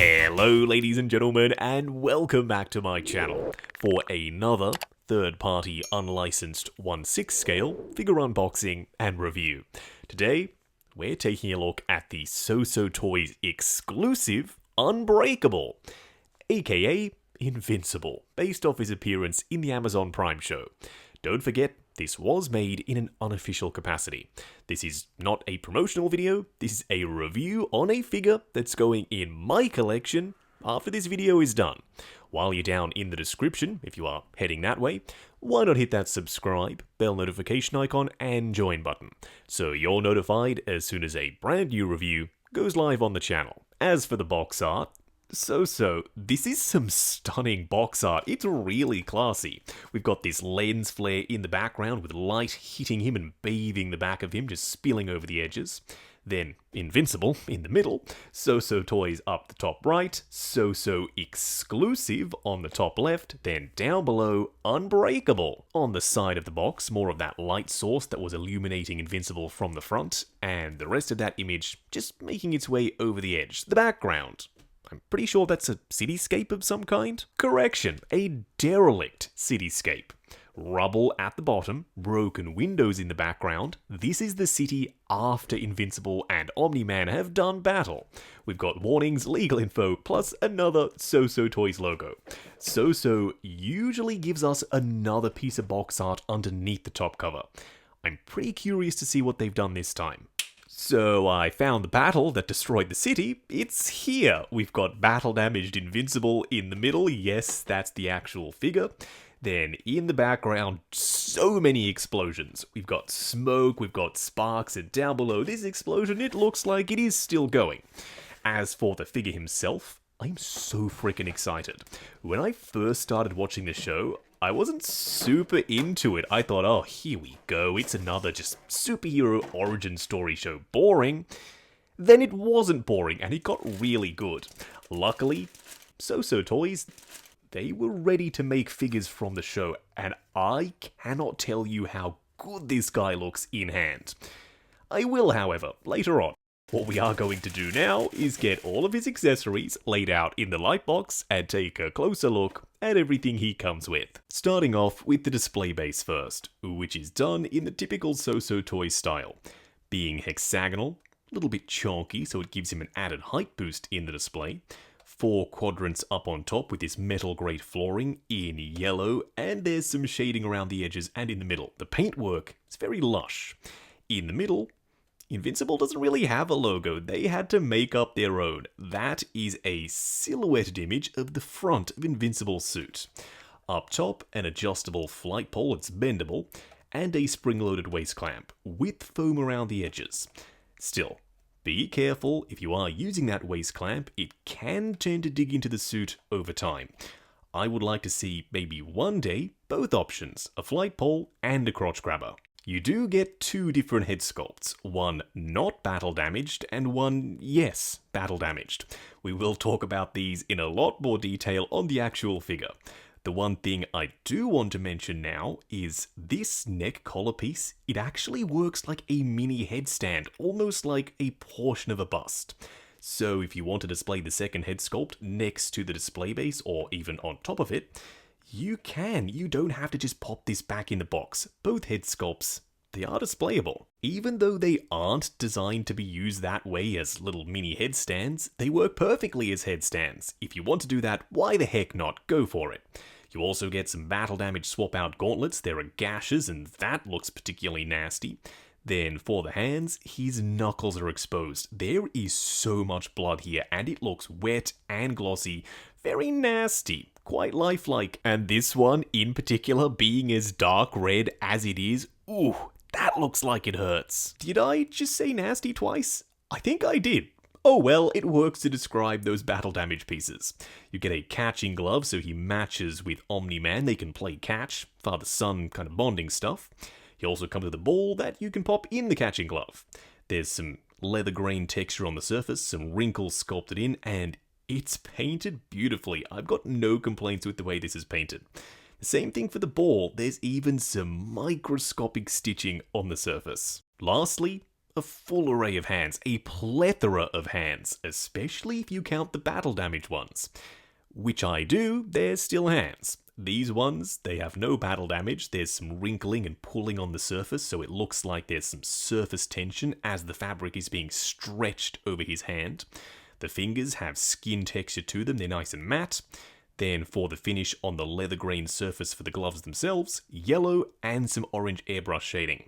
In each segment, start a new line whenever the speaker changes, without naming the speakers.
Hello ladies and gentlemen, and welcome back to my channel for another third-party unlicensed 1/6 scale figure unboxing and review. Today, we're taking a look at the SooSoo Toys exclusive Unbreakable, aka Invincible, based off his appearance in the Amazon Prime show. Don't forget, this was made in an unofficial capacity. This is not a promotional video, this is a review on a figure that's going in my collection after this video is done. While you're down in the description, if you are heading that way, why not hit that subscribe, bell notification icon, and join button, so you're notified as soon as a brand new review goes live on the channel. As for the box art, SooSoo, this is some stunning box art. It's really classy. We've got this lens flare in the background with light hitting him and bathing the back of him, just spilling over the edges. Then Invincible in the middle, SooSoo Toys up the top right, SooSoo Exclusive on the top left, then down below Unbreakable on the side of the box, more of that light source that was illuminating Invincible from the front, and the rest of that image just making its way over the edge, the background. I'm pretty sure that's a cityscape of some kind. Correction, a derelict cityscape. Rubble at the bottom, broken windows in the background. This is the city after Invincible and Omni-man have done battle. We've got warnings, legal info, plus another SooSoo Toys logo. SooSoo usually gives us another piece of box art underneath the top cover. I'm pretty curious to see what they've done this time. So I found the battle that destroyed the city. It's here. We've got battle-damaged Invincible in the middle. Yes, that's the actual figure. Then in the background, so many explosions. We've got smoke, we've got sparks, and down below this explosion, it looks like it is still going. As for the figure himself, I'm so freaking excited. When I first started watching the show, I wasn't super into it. I thought, oh, here we go. It's another just superhero origin story show. Boring. Then it wasn't boring, and it got really good. Luckily, SooSoo Toys, they were ready to make figures from the show, and I cannot tell you how good this guy looks in hand. I will, however, later on. What we are going to do now is get all of his accessories laid out in the light box and take a closer look at everything he comes with. Starting off with the display base first, which is done in the typical SooSoo Toys style. Being hexagonal, a little bit chonky so it gives him an added height boost in the display. 4 quadrants up on top with this metal grate flooring in yellow, and there's some shading around the edges and in the middle. The paintwork is very lush. In the middle, Invincible doesn't really have a logo, they had to make up their own. That is a silhouetted image of the front of Invincible's suit. Up top, an adjustable flight pole that's bendable, and a spring-loaded waist clamp, with foam around the edges. Still, be careful, if you are using that waist clamp, it can tend to dig into the suit over time. I would like to see, maybe one day, both options, a flight pole and a crotch grabber. You do get 2 different head sculpts, one not battle damaged and one, yes, battle damaged. We will talk about these in a lot more detail on the actual figure. The one thing I do want to mention now is this neck collar piece, it actually works like a mini headstand, almost like a portion of a bust. So if you want to display the second head sculpt next to the display base or even on top of it, you can. You don't have to just pop this back in the box. Both head sculpts, they are displayable. Even though they aren't designed to be used that way as little mini headstands, they work perfectly as headstands. If you want to do that, why the heck not? Go for it. You also get some battle damage swap out gauntlets. There are gashes and that looks particularly nasty. Then for the hands, his knuckles are exposed. There is so much blood here and it looks wet and glossy. Very nasty, quite lifelike. And this one in particular being as dark red as it is, ooh, that looks like it hurts. Did I just say nasty twice? I think I did. Oh well, it works to describe those battle damage pieces. You get a catching glove so he matches with Omni-man, they can play catch, father-son kind of bonding stuff. He also comes with a ball that you can pop in the catching glove. There's some leather grain texture on the surface, some wrinkles sculpted in, and it's painted beautifully. I've got no complaints with the way this is painted. The same thing for the ball, there's even some microscopic stitching on the surface. Lastly, A full array of hands, a plethora of hands, especially if you count the battle damage ones. Which I do, they're still hands. These ones, they have no battle damage, there's some wrinkling and pulling on the surface, so it looks like there's some surface tension as the fabric is being stretched over his hand. The fingers have skin texture to them, they're nice and matte. Then for the finish on the leather grain surface for the gloves themselves, yellow and some orange airbrush shading.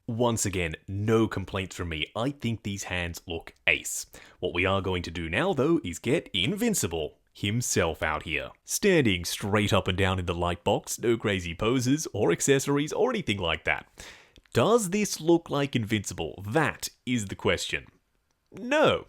Once again, no complaints from me. I think these hands look ace. What we are going to do now, though, is get Invincible himself out here. Standing straight up and down in the light box, no crazy poses or accessories or anything like that. Does this look like Invincible? That is the question. No.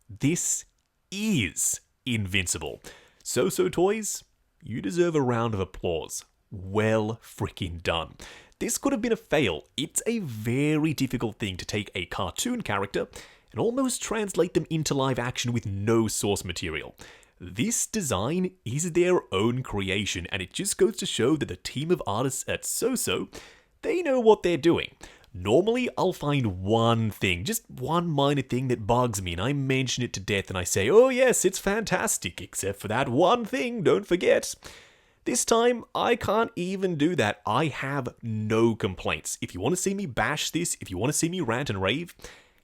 This is Invincible. SooSoo Toys, you deserve a round of applause. Well freaking done. This could have been a fail. It's a very difficult thing to take a cartoon character and almost translate them into live action with no source material. This design is their own creation, and it just goes to show that the team of artists at SooSoo, they know what they're doing. Normally, I'll find one thing, just one minor thing that bugs me, and I mention it to death and I say, oh yes, it's fantastic, except for that one thing, don't forget. This time, I can't even do that. I have no complaints. If you want to see me bash this, if you want to see me rant and rave,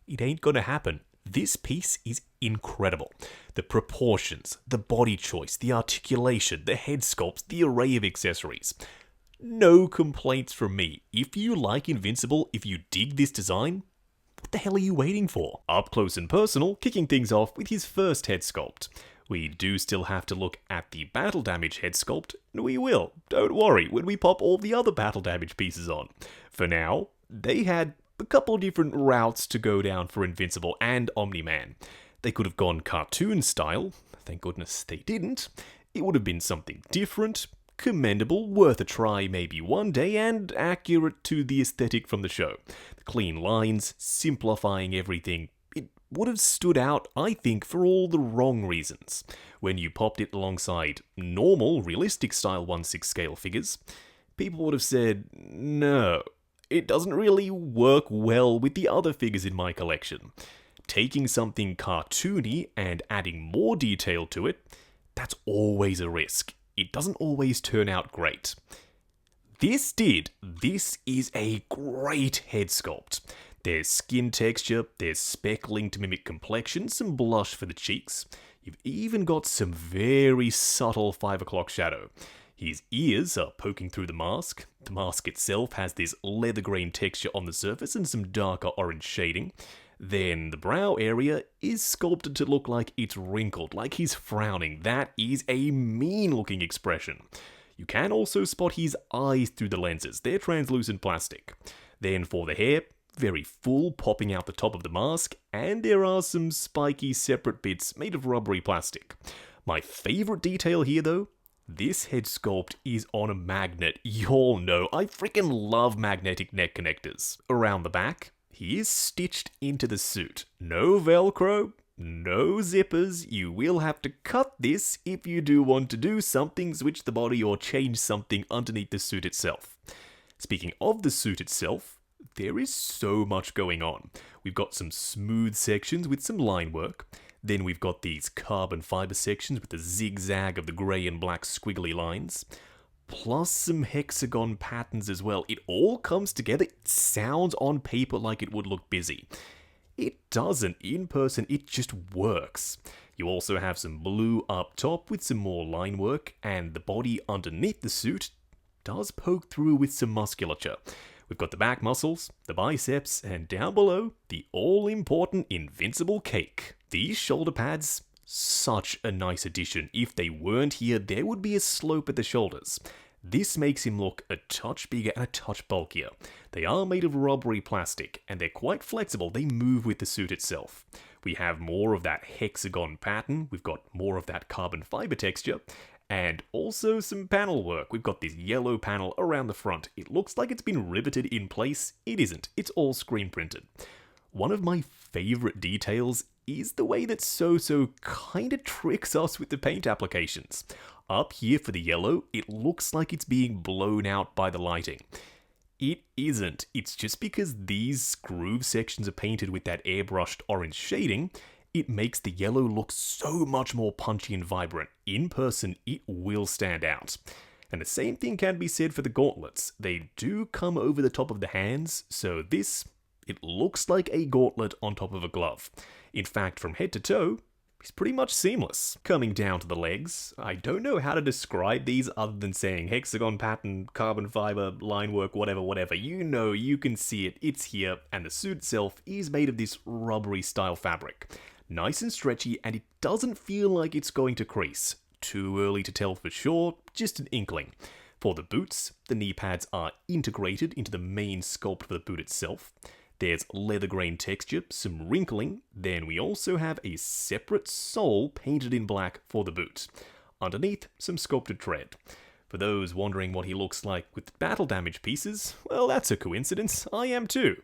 it ain't gonna happen. This piece is incredible. The proportions, the body choice, the articulation, the head sculpts, the array of accessories. No complaints from me. If you like Invincible, if you dig this design, what the hell are you waiting for? Up close and personal, kicking things off with his first head sculpt. We do still have to look at the battle damage head sculpt, and we will, don't worry, when we pop all the other battle damage pieces on. For now, they had a couple different routes to go down for Invincible and Omni-man. They could have gone cartoon style, thank goodness they didn't. It would have been something different, commendable, worth a try maybe one day, and accurate to the aesthetic from the show. The clean lines, simplifying everything. It would have stood out, I think, for all the wrong reasons. When you popped it alongside normal, realistic style 1/6 scale figures, people would have said, no, it doesn't really work well with the other figures in my collection. Taking something cartoony and adding more detail to it, that's always a risk. It doesn't always turn out great. This did. This is a great head sculpt. There's skin texture, there's speckling to mimic complexion, some blush for the cheeks. You've even got some very subtle 5 o'clock shadow. His ears are poking through the mask. The mask itself has this leather grain texture on the surface and some darker orange shading. Then the brow area is sculpted to look like it's wrinkled, like he's frowning. That is a mean looking expression. You can also spot his eyes through the lenses. They're translucent plastic. Then for the hair, very full, popping out the top of the mask, and there are some spiky separate bits made of rubbery plastic. My favourite detail here though, this head sculpt is on a magnet. Y'all know, I freaking love magnetic neck connectors. Around the back, he is stitched into the suit. No Velcro, no zippers. You will have to cut this if you do want to do something, switch the body or change something underneath the suit itself. Speaking of the suit itself, there is so much going on. We've got some smooth sections with some line work. Then we've got these carbon fiber sections with the zigzag of the grey and black squiggly lines. Plus some hexagon patterns as well. It all comes together. It sounds on paper like it would look busy. It doesn't. In person, it just works. You also have some blue up top with some more line work, and the body underneath the suit does poke through with some musculature. We've got the back muscles, the biceps, and down below, the all-important Invincible cake. These shoulder pads, such a nice addition. If they weren't here, there would be a slope at the shoulders. This makes him look a touch bigger and a touch bulkier. They are made of rubbery plastic, and they're quite flexible. They move with the suit itself. We have more of that hexagon pattern, we've got more of that carbon fiber texture, and also some panel work. We've got this yellow panel around the front. It looks like it's been riveted in place. It isn't. It's all screen printed. One of my favourite details is the way that SooSoo kinda tricks us with the paint applications. Up here for the yellow, it looks like it's being blown out by the lighting. It isn't. It's just because these groove sections are painted with that airbrushed orange shading, it makes the yellow look so much more punchy and vibrant. In person, it will stand out. And the same thing can be said for the gauntlets. They do come over the top of the hands, so it looks like a gauntlet on top of a glove. In fact, from head to toe, it's pretty much seamless. Coming down to the legs, I don't know how to describe these other than saying hexagon pattern, carbon fiber, line work, whatever. You know, you can see it, it's here, and the suit itself is made of this rubbery style fabric. Nice and stretchy, and it doesn't feel like it's going to crease. Too early to tell for sure, just an inkling. For the boots, the knee pads are integrated into the main sculpt of the boot itself. There's leather grain texture, some wrinkling, then we also have a separate sole painted in black for the boot. Underneath, some sculpted tread. For those wondering what he looks like with battle damage pieces, well, that's a coincidence, I am too.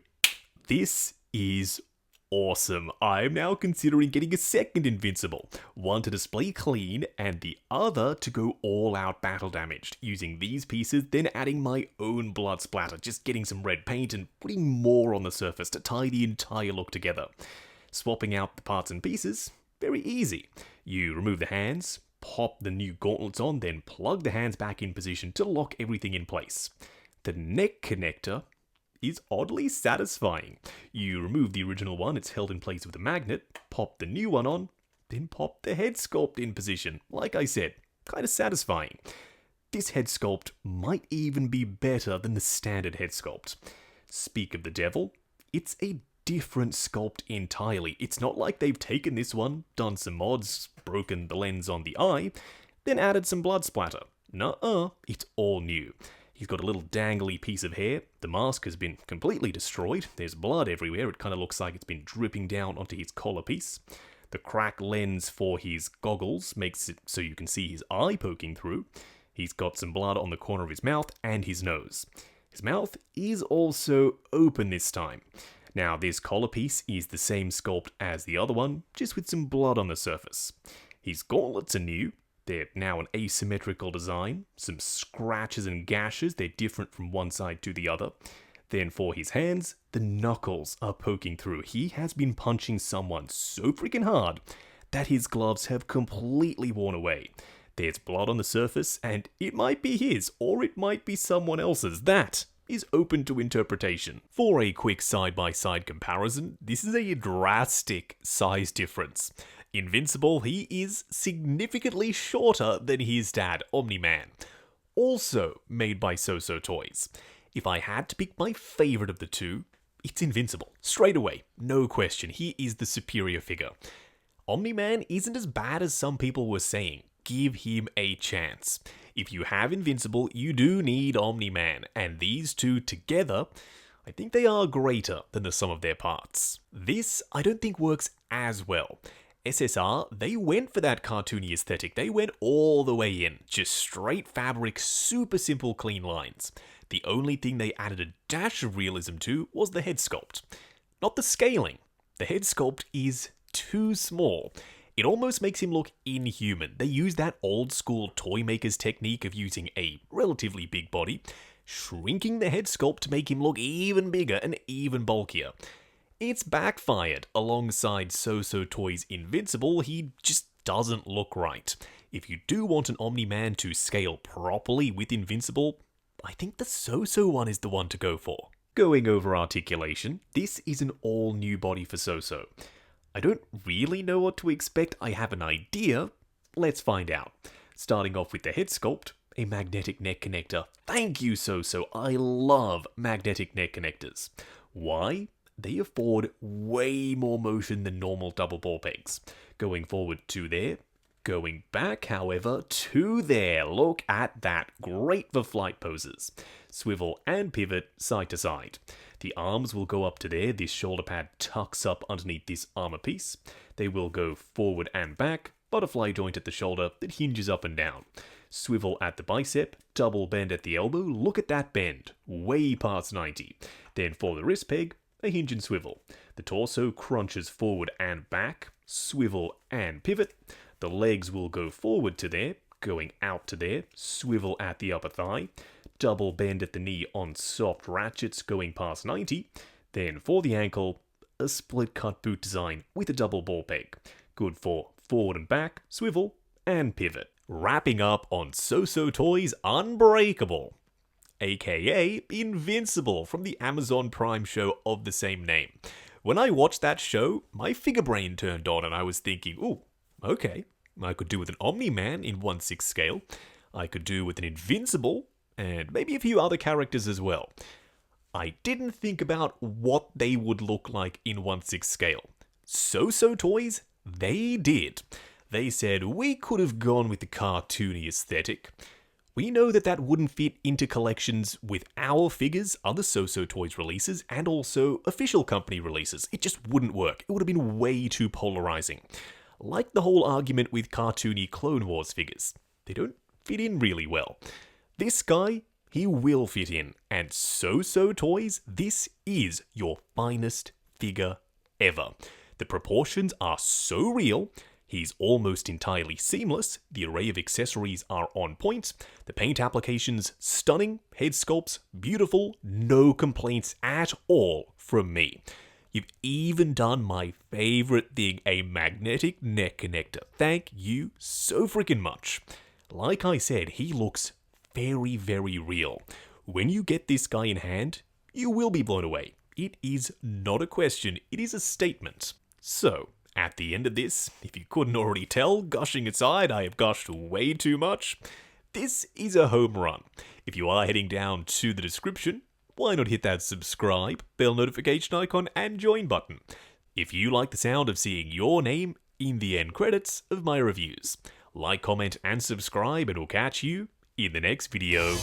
This is awesome. I'm now considering getting a second Invincible, one to display clean and the other to go all out battle damaged, using these pieces then adding my own blood splatter, just getting some red paint and putting more on the surface to tie the entire look together. Swapping out the parts and pieces, very easy. You remove the hands, pop the new gauntlets on, then plug the hands back in position to lock everything in place. The neck connector is oddly satisfying. You remove the original one, it's held in place with a magnet, pop the new one on, then pop the head sculpt in position. Like I said, kind of satisfying. This head sculpt might even be better than the standard head sculpt. Speak of the devil, it's a different sculpt entirely. It's not like they've taken this one, done some mods, broken the lens on the eye, then added some blood splatter. Nuh-uh, it's all new. He's got a little dangly piece of hair. The mask has been completely destroyed. There's blood everywhere. It kind of looks like it's been dripping down onto his collar piece. The cracked lens for his goggles makes it so you can see his eye poking through. He's got some blood on the corner of his mouth and his nose. His mouth is also open this time. Now, this collar piece is the same sculpt as the other one, just with some blood on the surface. His gauntlets are new. They're now an asymmetrical design, some scratches and gashes, they're different from one side to the other. Then for his hands, the knuckles are poking through. He has been punching someone so freaking hard that his gloves have completely worn away. There's blood on the surface, and it might be his, or it might be someone else's. That is open to interpretation. For a quick side-by-side comparison, this is a drastic size difference. Invincible, he is significantly shorter than his dad, Omni-man. Also made by SooSoo Toys. If I had to pick my favorite of the two, it's Invincible. Straight away, no question, he is the superior figure. Omni-man isn't as bad as some people were saying. Give him a chance. If you have Invincible, you do need Omni-man, and these two together, I think they are greater than the sum of their parts. This, I don't think works as well. SSR, they went for that cartoony aesthetic. They went all the way in. Just straight fabric, super simple, clean lines. The only thing they added a dash of realism to was the head sculpt. Not the scaling. The head sculpt is too small. It almost makes him look inhuman. They use that old school toy maker's technique of using a relatively big body, shrinking the head sculpt to make him look even bigger and even bulkier. It's backfired. Alongside SooSoo Toys' Invincible, he just doesn't look right. If you do want an Omni-man to scale properly with Invincible, I think the SooSoo one is the one to go for. Going over articulation, this is an all-new body for SooSoo. I don't really know what to expect, I have an idea. Let's find out. Starting off with the head sculpt, a magnetic neck connector. Thank you, SooSoo. I love magnetic neck connectors. Why? They afford way more motion than normal double ball pegs. Going forward to there, going back, however, to there. Look at that. Great for flight poses. Swivel and pivot side to side. The arms will go up to there. This shoulder pad tucks up underneath this armor piece. They will go forward and back. Butterfly joint at the shoulder that hinges up and down. Swivel at the bicep, double bend at the elbow. Look at that bend. Way past 90. Then for the wrist peg, a hinge and swivel. The torso crunches forward and back, swivel and pivot. The legs will go forward to there, going out to there, swivel at the upper thigh. double bend at the knee on soft ratchets going past 90. Then for the ankle, a split cut boot design with a double ball peg. Good for forward and back, swivel, and pivot. Wrapping up on SooSoo Toys Unbreakable, aka Invincible, from the Amazon Prime show of the same name. When I watched that show, my figure brain turned on and I was thinking, ooh, okay, I could do with an Omni-man in 1/6 scale, I could do with an Invincible, and maybe a few other characters as well. I didn't think about what they would look like in 1/6 scale. SooSoo Toys, they did. They said we could have gone with the cartoony aesthetic. We know that that wouldn't fit into collections with our figures, other SooSoo Toys releases, and also official company releases. It just wouldn't work. It would have been way too polarizing. Like the whole argument with cartoony Clone Wars figures. They don't fit in really well. This guy, he will fit in. And SooSoo Toys, this is your finest figure ever. The proportions are so real. He's almost entirely seamless, the array of accessories are on point, the paint applications stunning, head sculpts beautiful, no complaints at all from me. You've even done my favorite thing, a magnetic neck connector. Thank you so freaking much. Like I said, he looks very, very real. When you get this guy in hand, you will be blown away. It is not a question, it is a statement. So, at the end of this, if you couldn't already tell, gushing aside, I have gushed way too much, this is a home run. If you are heading down to the description, why not hit that subscribe, bell notification icon, and join button, if you like the sound of seeing your name in the end credits of my reviews. Like, comment, and subscribe, and we'll catch you in the next video.